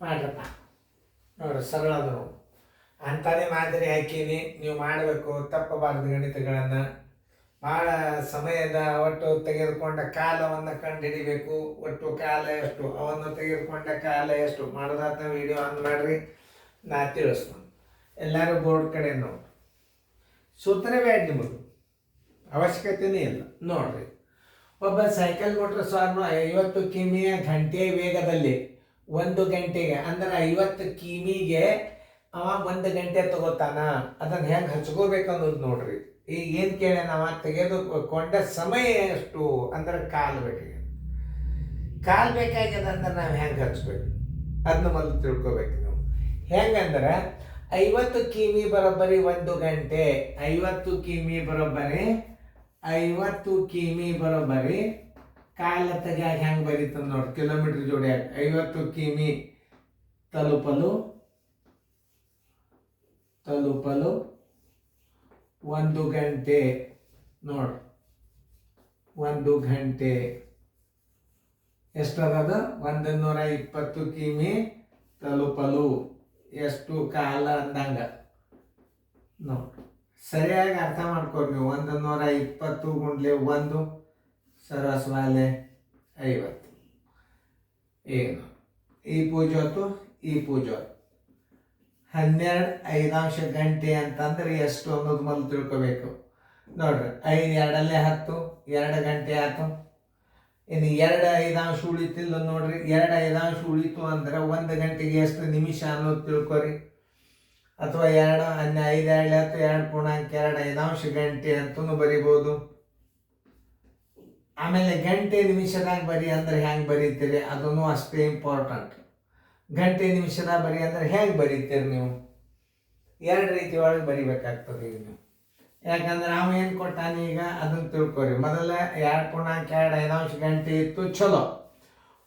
ಮಾಡ್ರಪ್ಪ. ನೋಡ್ರಿ ಸರಳ ಅದು ನೋಡಿ. ಅಂಥದೇ ಮಾದರಿ ಹಾಕೀನಿ, ನೀವು ಮಾಡಬೇಕು. ತಪ್ಪಬಾರದು ಗಣಿತಗಳನ್ನು. ಭಾಳ ಸಮಯದ ಒಟ್ಟು ತೆಗೆದುಕೊಂಡ ಕಾಲವನ್ನು ಕಂಡುಹಿಡಿಬೇಕು. ಒಟ್ಟು ಕಾಲ ಎಷ್ಟು, ಅವನ್ನು ತೆಗೆದುಕೊಂಡ ಕಾಲ ಎಷ್ಟು ಮಾಡೋದಾತ. ವಿಡಿಯೋ ಆನ್ ಮಾಡಿರಿ, ನಾ ತಿಳಿಸ್ತೀನಿ. ಎಲ್ಲರೂ ಬೋರ್ಡ್ ಕಡೆ ನೋಡಿ. ಸೂತ್ರ ಬೇಡ ನಿಮಗೆ, ಅವಶ್ಯಕತೆನೇ ಇಲ್ಲ. ನೋಡ್ರಿ, ಒಬ್ಬ ಸೈಕಲ್ ಮೋಟ್ರ್ ಸ್ವಾರನು 50 ಕಿಮಿಯ ಗಂಟೆ ವೇಗದಲ್ಲಿ 1 ಗಂಟೆಗೆ ಅಂದ್ರೆ 50 ಕಿಮಿಗೆ ಅವ 1 ಗಂಟೆ ತಗೋತಾನ. ಅದನ್ನು ಹೆಂಗೆ ಹಚ್ಕೋಬೇಕು ಅನ್ನೋದು ನೋಡ್ರಿ. ಈಗ ಏನು ಕೇಳ, ನಾವು ತೆಗೆದುಕೊಂಡ ಸಮಯ ಎಷ್ಟು ಅಂದ್ರೆ ಕಾಲು ಬೇಕಾಗ್ಯದ. ಕಾಲು ಬೇಕಾಗ್ಯದ ಅಂದ್ರೆ ನಾವು ಹೆಂಗೆ ಹಚ್ಬೇಕು ಅದನ್ನ ಮೊದಲು ತಿಳ್ಕೊಬೇಕು ನಾವು. ಹೆಂಗಂದ್ರೆ 50 ಕಿಮಿ ಬರೋಬ್ಬರಿ 1 ಗಂಟೆ. 50 ಕಿಮಿ ಬರೋಬ್ಬರಿ 50 ಕಿಮಿ ಬರೋಬ್ಬರಿ ಕಾಲ ತೆಗಿಯಾಗ ಹೆಂಗೆ ಬರೀತದ ನೋಡಿ. ಕಿಲೋಮೀಟ್ರ್ ಜೋಡಿಯಾಗ 50 ಕಿಮಿ ತಲುಪಲು 1 ಗಂಟೆ ನೋಡಿ. 1 ಗಂಟೆ ಎಷ್ಟದ? 120 ಕಿಮಿ ತಲುಪಲು ಎಷ್ಟು ಕಾಲ ಅಂದಂಗ ನೋಡಿ. ಸರಿಯಾಗಿ ಅರ್ಥ ಮಾಡ್ಕೊರಿ ನೀವು. 120 ಗುಂಡ್ಲೆ 1 ಸರಸ್ವಾಲೆ 50. ಏನು ಈ ಪೂಜೆ ಹೊತ್ತು ಈ ಪೂಜೆ 12 ಗಂಟೆ ಅಂತಂದ್ರೆ ಎಷ್ಟು ಅನ್ನೋದು ಮೊದಲು ತಿಳ್ಕೊಬೇಕು ನೋಡ್ರಿ. 5 2 10, 2 ಗಂಟೆ ಆಯ್ತು. ಇನ್ನು 2 ಉಳಿತಿಲ್ಲ ನೋಡ್ರಿ. 2 ಉಳಿತು ಅಂದ್ರೆ 1 ಗಂಟೆಗೆ ಎಷ್ಟು ನಿಮಿಷ ಅನ್ನೋದು ತಿಳ್ಕೊರಿ. ಅಥವಾ 2 5 2 2.2 ಗಂಟೆ ಅಂತೂ ಬರಿಬೋದು. ಆಮೇಲೆ ಗಂಟೆ ನಿಮಿಷದಾಗ ಬರಿ ಅಂದ್ರೆ ಹೆಂಗೆ ಬರೀತೀರಿ ಅದನ್ನು ಅಷ್ಟೇ ಇಂಪಾರ್ಟೆಂಟ್. ಗಂಟೆ ನಿಮಿಷದಾಗ ಬರಿ ಅಂದ್ರೆ ಹೆಂಗೆ ಬರೀತೀರಿ ನೀವು? 2 ರೀತಿ ಒಳಗೆ ಬರಿಬೇಕಾಗ್ತದೆ ಈಗ ನೀವು. ಯಾಕಂದ್ರೆ ಅವ ಏನು ಕೊಟ್ಟಾನ ಈಗ ಅದನ್ನು ತಿಳ್ಕೊರಿ. ಮೊದಲ 2.2 ಗಂಟೆ ಇತ್ತು, ಚಲೋ.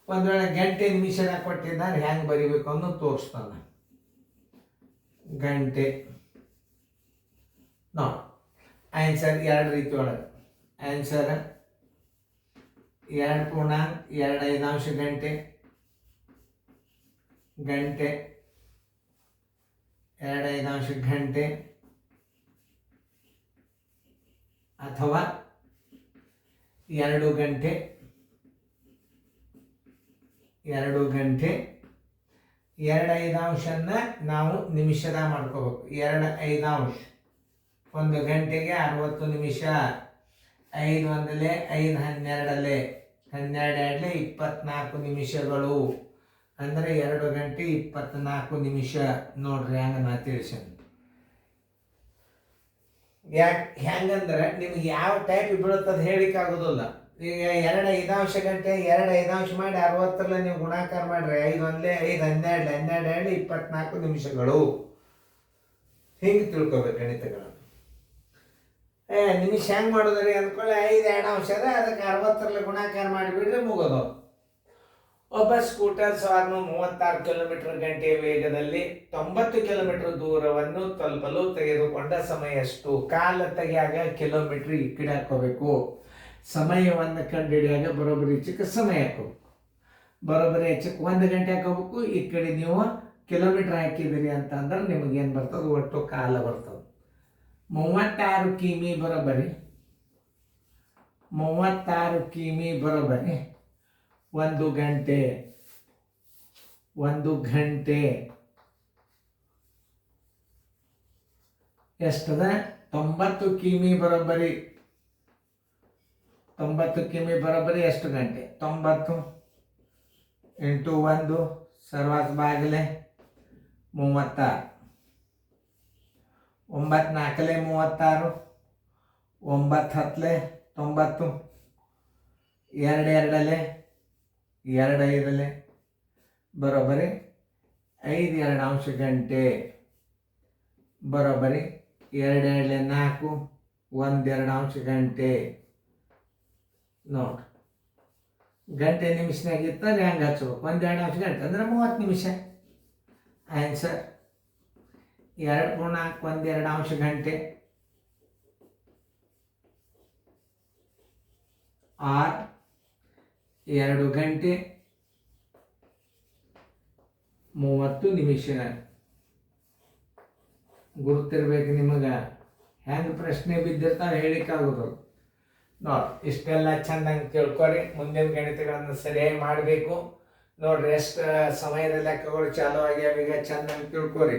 ಒಂದು ವೇಳೆ ಗಂಟೆ ನಿಮಿಷದಾಗ ಕೊಟ್ಟಿದ್ದಾರೆ ಹೆಂಗೆ ಬರಿಬೇಕು ಅನ್ನೋದು ತೋರಿಸ್ತಾನೆ. ಗಂಟೆ ನೋ ಆನ್ಸರ್ 2 ರೀತಿ ಒಳಗೆ. ಆನ್ಸರ್ 2.25 ಗಂಟೆ. ಗಂಟೆ 2.25 ಗಂಟೆ ಅಥವಾ 2 ಗಂಟೆ. 2 ಗಂಟೆ 2.5 ನಾವು ನಿಮಿಷದಾಗ ಮಾಡ್ಕೋಬೇಕು. 2.5 1 ಗಂಟೆಗೆ 60 ನಿಮಿಷ. 5 1 5 12 12 24 ನಿಮಿಷಗಳು. ಅಂದರೆ 2 ಗಂಟೆ 24 ನಿಮಿಷ ನೋಡ್ರಿ. ಹಂಗೆ ನಾ ತಿಳಿಸಿ. ಹೆಂಗಂದ್ರೆ ನಿಮ್ಗೆ ಯಾವ ಟೈಪ್ ಬೀಳುತ್ತದೆ ಹೇಳಿಕ್ಕಾಗೋದಿಲ್ಲ. ಈಗ 2.5 ಗಂಟೆ 2.5 ಮಾಡಿ 60 ನೀವು ಗುಣಾಕಾರ ಮಾಡ್ರಿ. 5 1 5 12 12 24 ನಿಮಿಷಗಳು. ಹಿಂಗೆ ತಿಳ್ಕೊಬೇಕು ಗಣಿತಗಳನ್ನು. ನಿಮಿಷ ಹೆಂಗೆ ಮಾಡೋದ್ರಿ ಅಂದ್ಕೊಳ್ಳಿ. 5 2 ಅದಕ್ಕೆ 60 ಗುಣಾಕಾರ ಮಾಡಿಬಿಡ್ರಿ, ಮುಗೋದು. ಒಬ್ಬ ಸ್ಕೂಟರ್ ಸವಾರನು 36 ಕಿಲೋಮೀಟರ್ ಗಂಟೆ ವೇಗದಲ್ಲಿ 90 ಕಿಲೋಮೀಟರ್ ದೂರವನ್ನು ತಲುಪಲು ತೆಗೆದುಕೊಂಡ ಸಮಯ ಎಷ್ಟು? ಕಾಲ ತೆಗಿಯಾಗ ಕಿಲೋಮೀಟರ್ ಈ ಕಡೆ ಹಾಕೋಬೇಕು. ಸಮಯವನ್ನು ಕಂಡುಹಿಡಿಯಾಗ ಬರೋಬ್ಬರಿ ಹೆಚ್ಚಕ್ಕೆ ಸಮಯ ಹಾಕೋಬೇಕು. ಬರೋಬ್ಬರಿ ಹೆಚ್ಚಕ್ಕೆ 1 ಗಂಟೆ ಹಾಕೋಬೇಕು. ಈ ಕಡೆ ನೀವು ಕಿಲೋಮೀಟರ್ ಹಾಕಿದಿರಿ ಅಂತ ಅಂದ್ರೆ ನಿಮಗೇನು ಬರ್ತದೆ? ಒಟ್ಟು ಕಾಲ ಬರ್ತದೆ. 36 ಕಿಮಿ ಬರೋಬ್ಬರಿ 36 ಕಿಮಿ ಬರೋಬ್ಬರಿ 1 ಗಂಟೆ. 1 ಗಂಟೆ ಎಷ್ಟದ? 90 ಕಿಮಿ ಬರೋಬ್ಬರಿ 90 ಕಿಮಿ ಬರೋಬ್ಬರಿ ಎಷ್ಟು ಗಂಟೆ? 90 ಇಂಟು 1 ಸರ್ವಾತ್ ಬಾಗಿಲೆ 36. 9 4 36, 9 10 90, 2 2 2 ಬರೋಬ್ಬರಿ 5 2 ಗಂಟೆ. ಬರೋಬ್ಬರಿ 2 2 4 1 2 ಗಂಟೆ ನೋಡ್ರಿ. ಗಂಟೆ ನಿಮಿಷನಾಗಿತ್ತಂದ್ರೆ ಹೆಂಗೆ ಹಚ್ಬೇಕು? 1 2 ಗಂಟೆ ಅಂದ್ರೆ 30 ನಿಮಿಷ. ಆನ್ಸರ್ 2 1 2 ಗಂಟೆ ಆರ್ 2 ಗಂಟೆ 30 ನಿಮಿಷ. ಗುರುತಿರ್ಬೇಕು ನಿಮಗೆ. ಹೆಂಗೆ ಪ್ರಶ್ನೆ ಬಿದ್ದಿರ್ತಾವೆ ಹೇಳಿಕ್ಕಾಗೋದು. ನೋಡಿ, ಇಷ್ಟೆಲ್ಲ ಚೆಂದಂಗೆ ತಿಳ್ಕೊರಿ. ಮುಂದಿನ ಗಣಿತಗಳನ್ನು ಸರಿಯಾಗಿ ಮಾಡಬೇಕು. ನೋಡ್ರಿ ಎಷ್ಟು ಸಮಯದ ಲೆಕ್ಕಗಳು ಚಾಲು ಆಗ್ಯಾವ. ಈಗ ಚೆಂದಂಗೆ ತಿಳ್ಕೊರಿ.